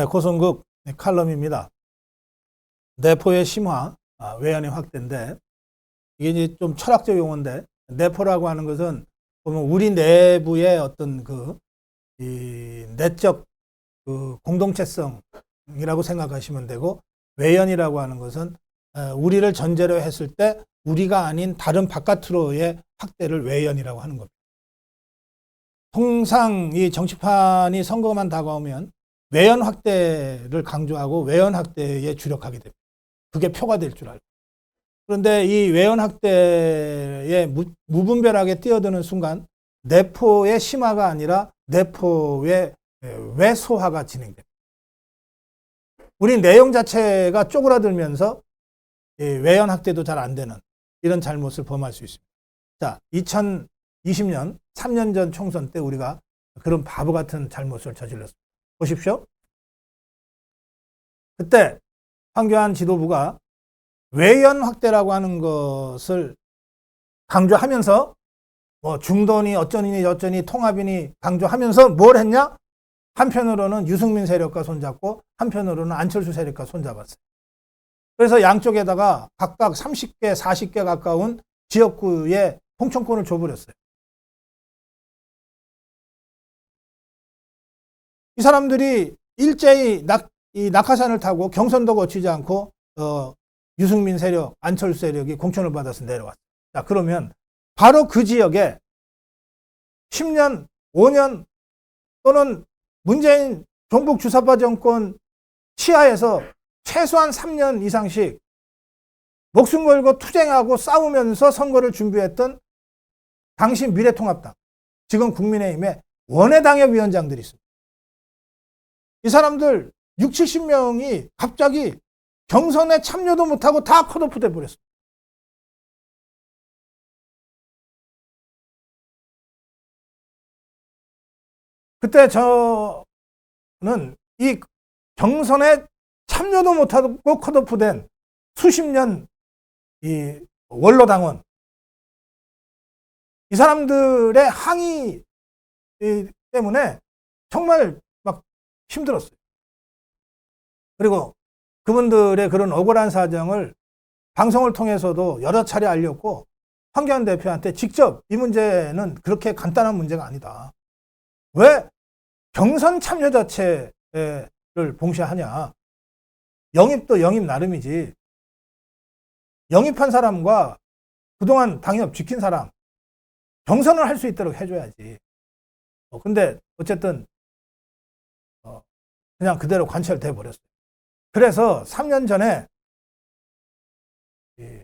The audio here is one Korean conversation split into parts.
네, 고성국 칼럼입니다. 내포의 심화, 외연의 확대인데, 이게 이제 좀 철학적 용어인데, 내포라고 하는 것은 보면 우리 내부의 어떤 이 내적 공동체성이라고 생각하시면 되고, 외연이라고 하는 것은 우리를 전제로 했을 때 우리가 아닌 다른 바깥으로의 확대를 외연이라고 하는 겁니다. 통상 이 정치판이 선거만 다가오면 외연 확대를 강조하고 외연 확대에 주력하게 됩니다. 그게 표가 될 줄 알고. 그런데 이 외연 확대에 무분별하게 뛰어드는 순간 내포의 심화가 아니라 내포의 외소화가 진행됩니다. 우리 내용 자체가 쪼그라들면서 외연 확대도 잘 안 되는 이런 잘못을 범할 수 있습니다. 자, 2020년 3년 전 총선 때 우리가 그런 바보 같은 잘못을 저질렀습니다. 보십시오. 그때 황교안 지도부가 외연 확대라고 하는 것을 강조하면서 뭐 중도니 어쩌니 저쩌니 통합이니 강조하면서 뭘 했냐? 한편으로는 유승민 세력과 손잡고 한편으로는 안철수 세력과 손잡았어요. 그래서 양쪽에다가 각각 30개, 40개 가까운 지역구에 공천권을 줘버렸어요. 이 사람들이 일제히 낙하산을 타고 경선도 거치지 않고 유승민 세력, 안철수 세력이 공천을 받아서 내려왔어요. 자, 그러면 바로 그 지역에 10년, 5년 또는 문재인 종북 주사파 정권 치하에서 최소한 3년 이상씩 목숨 걸고 투쟁하고 싸우면서 선거를 준비했던 당시 미래통합당, 지금 국민의힘의 원외당협위원장들이 있습니다. 이 사람들 6, 70명이 갑자기 경선에 참여도 못하고 다 컷오프 돼버렸습니다. 그때 저는 이 경선에 참여도 못하고 컷오프된 수십 년 이 원로당원, 이 사람들의 항의 때문에 정말 막 힘들었어요. 그리고 그분들의 그런 억울한 사정을 방송을 통해서도 여러 차례 알렸고, 황교안 대표한테 직접 이 문제는 그렇게 간단한 문제가 아니다. 왜 경선 참여 자체를 봉쇄하냐. 영입도 영입 나름이지. 영입한 사람과 그동안 당협 지킨 사람, 경선을 할 수 있도록 해줘야지. 근데 어쨌든 그냥 그대로 관철돼 버렸어요. 그래서 3년 전에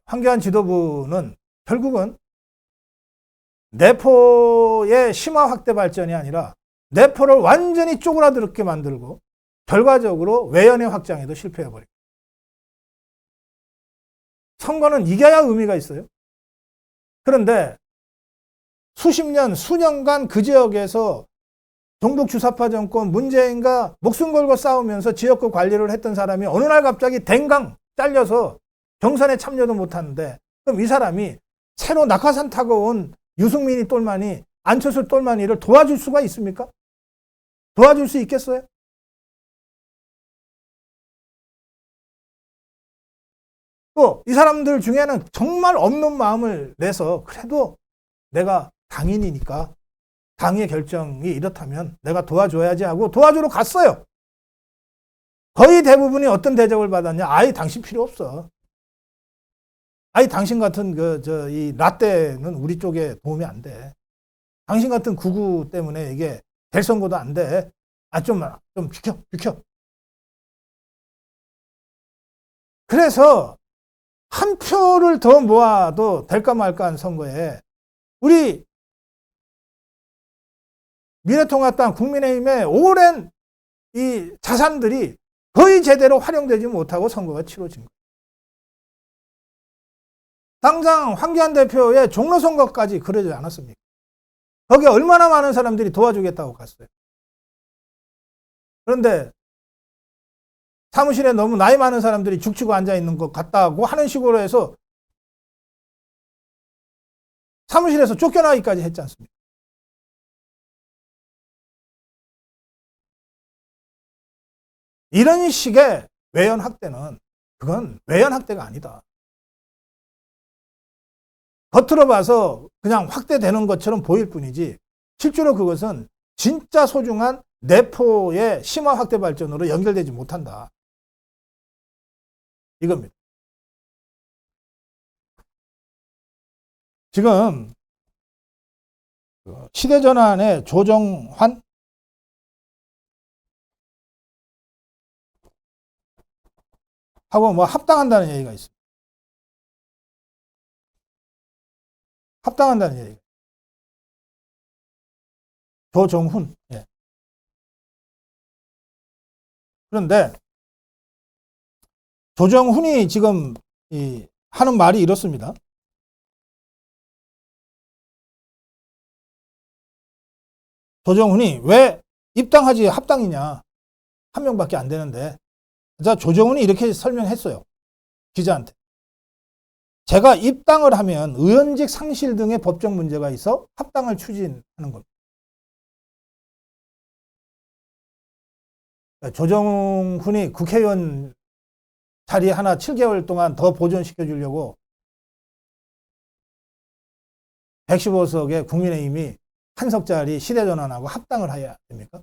황교안 지도부는 결국은 내포의 심화 확대 발전이 아니라 내포를 완전히 쪼그라들게 만들고 결과적으로 외연의 확장에도 실패해버립니다. 선거는 이겨야 의미가 있어요. 그런데 수십 년, 수년간 그 지역에서 종북 주사파 정권 문재인과 목숨 걸고 싸우면서 지역구 관리를 했던 사람이 어느 날 갑자기 댕강 잘려서 경선에 참여도 못하는데, 그럼 이 사람이 새로 낙하산 타고 온 유승민이 똘마니, 안철수 똘마니를 도와줄 수가 있습니까? 도와줄 수 있겠어요? 또 이 사람들 중에는 정말 없는 마음을 내서 그래도 내가 당인이니까 당의 결정이 이렇다면 내가 도와줘야지 하고 도와주러 갔어요. 거의 대부분이 어떤 대접을 받았냐? 아예 당신 필요 없어. 아예 당신 같은 이 라떼는 우리 쪽에 도움이 안 돼. 당신 같은 구구 때문에 이게 될 선거도 안 돼. 좀 비켜. 그래서 한 표를 더 모아도 될까 말까 한 선거에 우리 미래통합당 국민의힘의 오랜 이 자산들이 거의 제대로 활용되지 못하고 선거가 치러진 거예요. 당장 황교안 대표의 종로 선거까지 그러지 않았습니까? 거기에 얼마나 많은 사람들이 도와주겠다고 갔어요. 그런데 사무실에 너무 나이 많은 사람들이 죽치고 앉아있는 것 같다고 하는 식으로 해서 사무실에서 쫓겨나기까지 했지 않습니까? 이런 식의 외연 확대는 그건 외연 확대가 아니다. 겉으로 봐서 그냥 확대되는 것처럼 보일 뿐이지 실제로 그것은 진짜 소중한 내포의 심화 확대 발전으로 연결되지 못한다. 이겁니다. 지금 시대전환의 조정환 하고 뭐 합당한다는 얘기가 있습니다. 합당한다는 얘기. 조정훈. 예. 그런데 조정훈이 지금 하는 말이 이렇습니다. 조정훈이 왜 입당하지 합당이냐. 한 명밖에 안 되는데. 자, 조정훈이 이렇게 설명했어요. 기자한테. 제가 입당을 하면 의원직 상실 등의 법적 문제가 있어 합당을 추진하는 겁니다. 조정훈이 국회의원 자리 하나 7개월 동안 더 보존시켜 주려고 115석의 국민의힘이 한 석짜리 시대전환하고 합당을 해야 됩니까?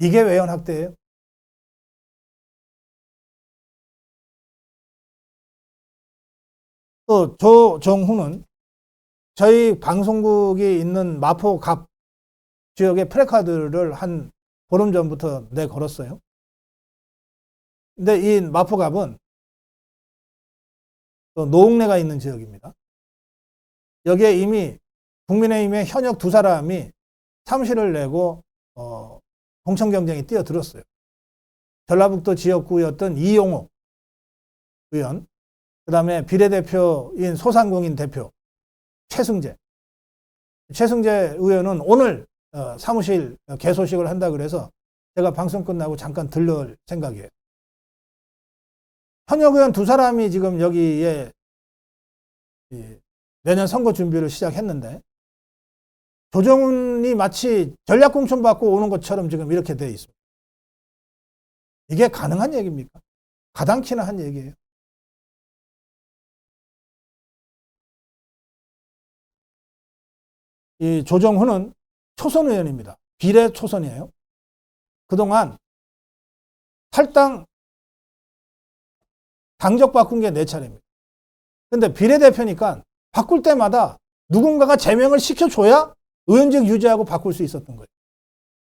이게 외연 확대예요? 또 조정훈은 저희 방송국이 있는 마포갑 지역의 플래카드를 한 보름 전부터 내걸었어요. 근데 이 마포갑은 또 노웅래가 있는 지역입니다. 여기에 이미 국민의힘의 현역 두 사람이 사무실을 내고 공천 경쟁에 뛰어들었어요. 전라북도 지역구였던 이용옥 의원, 그 다음에 비례대표인 소상공인 대표 최승재 의원은 오늘 사무실 개소식을 한다 그래서 제가 방송 끝나고 잠깐 들러올 생각이에요. 현역 의원 두 사람이 지금 여기에 내년 선거 준비를 시작했는데 조정훈이 마치 전략공천 받고 오는 것처럼 지금 이렇게 돼 있습니다. 이게 가능한 얘기입니까? 가당키나 한 얘기예요. 이 조정훈은 초선 의원입니다. 비례 초선이에요. 그동안 탈당 당적 바꾼 게 4차례입니다. 근데 비례대표니까 바꿀 때마다 누군가가 제명을 시켜줘야 의원직 유지하고 바꿀 수 있었던 거예요.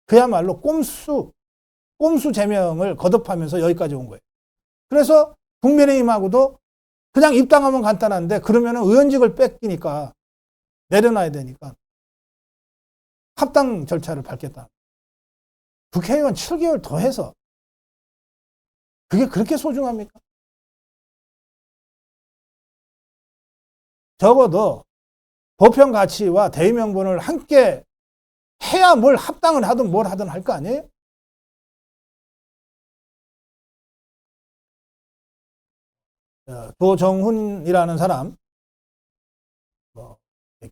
그야말로 꼼수 제명을 거듭하면서 여기까지 온 거예요. 그래서 국민의힘하고도 그냥 입당하면 간단한데 그러면 의원직을 뺏기니까 내려놔야 되니까 합당 절차를 밟겠다. 국회의원 7개월 더 해서 그게 그렇게 소중합니까? 적어도 보편 가치와 대의명분을 함께 해야 뭘 합당을 하든 뭘 하든 할 거 아니에요? 조정훈이라는 사람,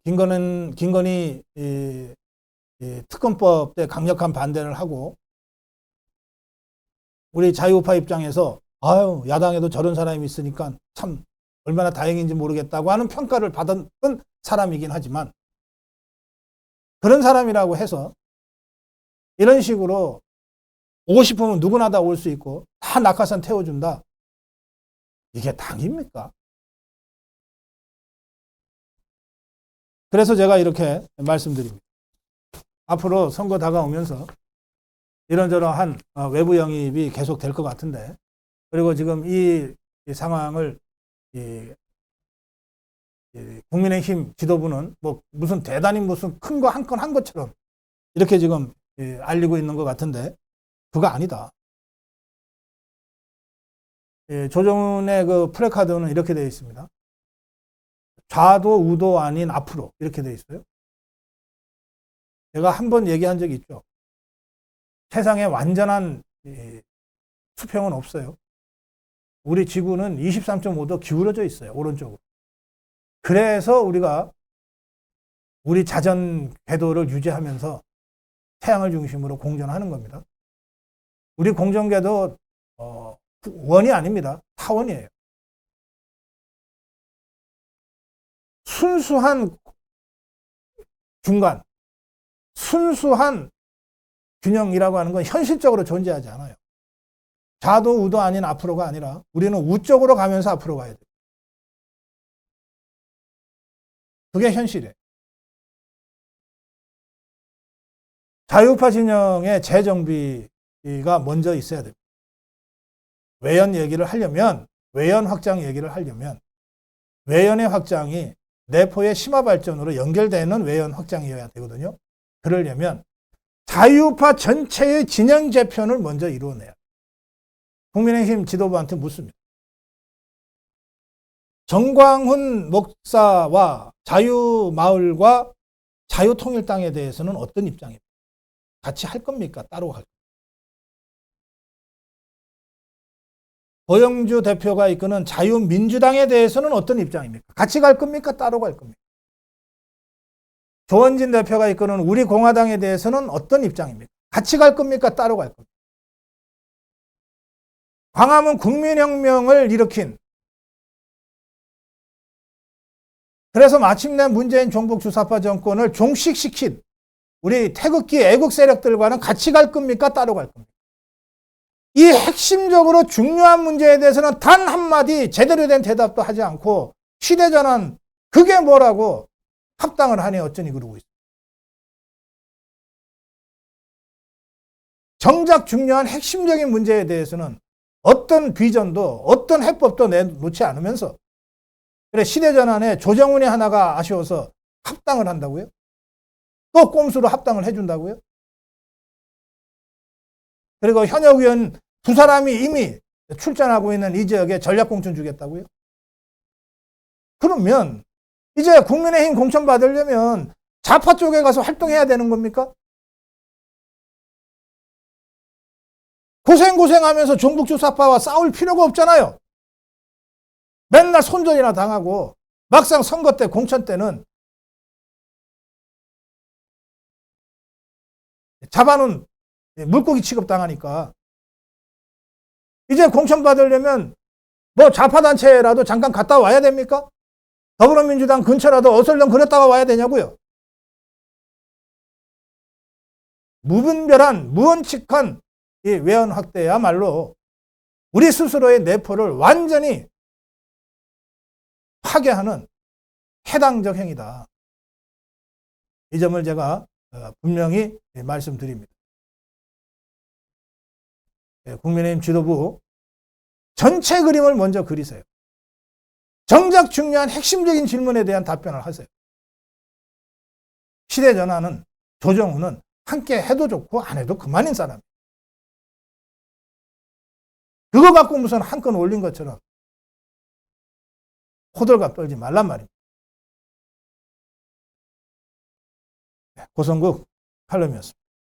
김건희 특검법 때 강력한 반대를 하고 우리 자유우파 입장에서 아유 야당에도 저런 사람이 있으니까 참 얼마나 다행인지 모르겠다고 하는 평가를 받은 사람이긴 하지만 그런 사람이라고 해서 이런 식으로 오고 싶으면 누구나 다 올 수 있고 다 낙하산 태워준다. 이게 당입니까? 그래서 제가 이렇게 말씀드립니다. 앞으로 선거 다가오면서 이런저런한 외부 영입이 계속 될 것 같은데 그리고 지금 이 상황을 국민의힘 지도부는 뭐 무슨 대단히 무슨 큰 거 한 건 한 것처럼 이렇게 지금 알리고 있는 것 같은데 그거 아니다. 조정훈의 그 플래카드는 이렇게 되어 있습니다. 좌도 우도 아닌 앞으로 이렇게 되어 있어요. 제가 한 번 얘기한 적이 있죠. 세상에 완전한 수평은 없어요. 우리 지구는 23.5도 기울어져 있어요. 오른쪽으로. 그래서 우리가 우리 자전 궤도를 유지하면서 태양을 중심으로 공전하는 겁니다. 우리 공전계도 원이 아닙니다. 타원이에요. 순수한 중간, 순수한 균형이라고 하는 건 현실적으로 존재하지 않아요. 좌도 우도 아닌 앞으로가 아니라 우리는 우쪽으로 가면서 앞으로 가야 돼요. 그게 현실이에요. 자유우파 진영의 재정비가 먼저 있어야 됩니다. 외연 얘기를 하려면, 외연 확장 얘기를 하려면 외연의 확장이 내포의 심화 발전으로 연결되는 외연 확장이어야 되거든요. 그러려면 자유우파 전체의 진영 재편을 먼저 이루어내야 돼요. 국민의힘 지도부한테 묻습니다. 정광훈 목사와 자유마을과 자유통일당에 대해서는 어떤 입장입니까? 같이 할 겁니까? 따로 할 겁니까? 고영주 대표가 이끄는 자유민주당에 대해서는 어떤 입장입니까? 같이 갈 겁니까? 따로 갈 겁니까? 조원진 대표가 이끄는 우리공화당에 대해서는 어떤 입장입니까? 같이 갈 겁니까? 따로 갈 겁니까? 광화문 국민혁명을 일으킨, 그래서 마침내 문재인 종북 주사파 정권을 종식시킨 우리 태극기 애국 세력들과는 같이 갈 겁니까? 따로 갈 겁니까? 이 핵심적으로 중요한 문제에 대해서는 단 한마디 제대로 된 대답도 하지 않고 시대전환, 그게 뭐라고 합당을 하니 어쩌니 그러고 있어요. 정작 중요한 핵심적인 문제에 대해서는 어떤 비전도 어떤 해법도 내놓지 않으면서, 그래 시대전환에 조정훈이 하나가 아쉬워서 합당을 한다고요? 또 꼼수로 합당을 해준다고요? 그리고 현역 의원 두 사람이 이미 출전하고 있는 이 지역에 전략공천 주겠다고요? 그러면 이제 국민의힘 공천 받으려면 좌파 쪽에 가서 활동해야 되는 겁니까? 고생하면서 종북주사파와 싸울 필요가 없잖아요. 맨날 손절이나 당하고 막상 선거 때 공천 때는 잡아놓은 물고기 취급당하니까 이제 공천 받으려면 뭐 좌파단체라도 잠깐 갔다 와야 됩니까? 더불어민주당 근처라도 어설렁 그랬다가 와야 되냐고요. 무분별한 무원칙한 이 외연 확대야말로 우리 스스로의 내포를 완전히 파괴하는 해당적 행위다. 이 점을 제가 분명히 말씀드립니다. 국민의힘 지도부 전체 그림을 먼저 그리세요. 정작 중요한 핵심적인 질문에 대한 답변을 하세요. 시대전환은, 조정훈은 함께 해도 좋고 안 해도 그만인 사람. 그거 갖고 무슨 한 건 올린 것처럼 호들갑 떨지 말란 말입니다. 고성국 칼럼이었습니다.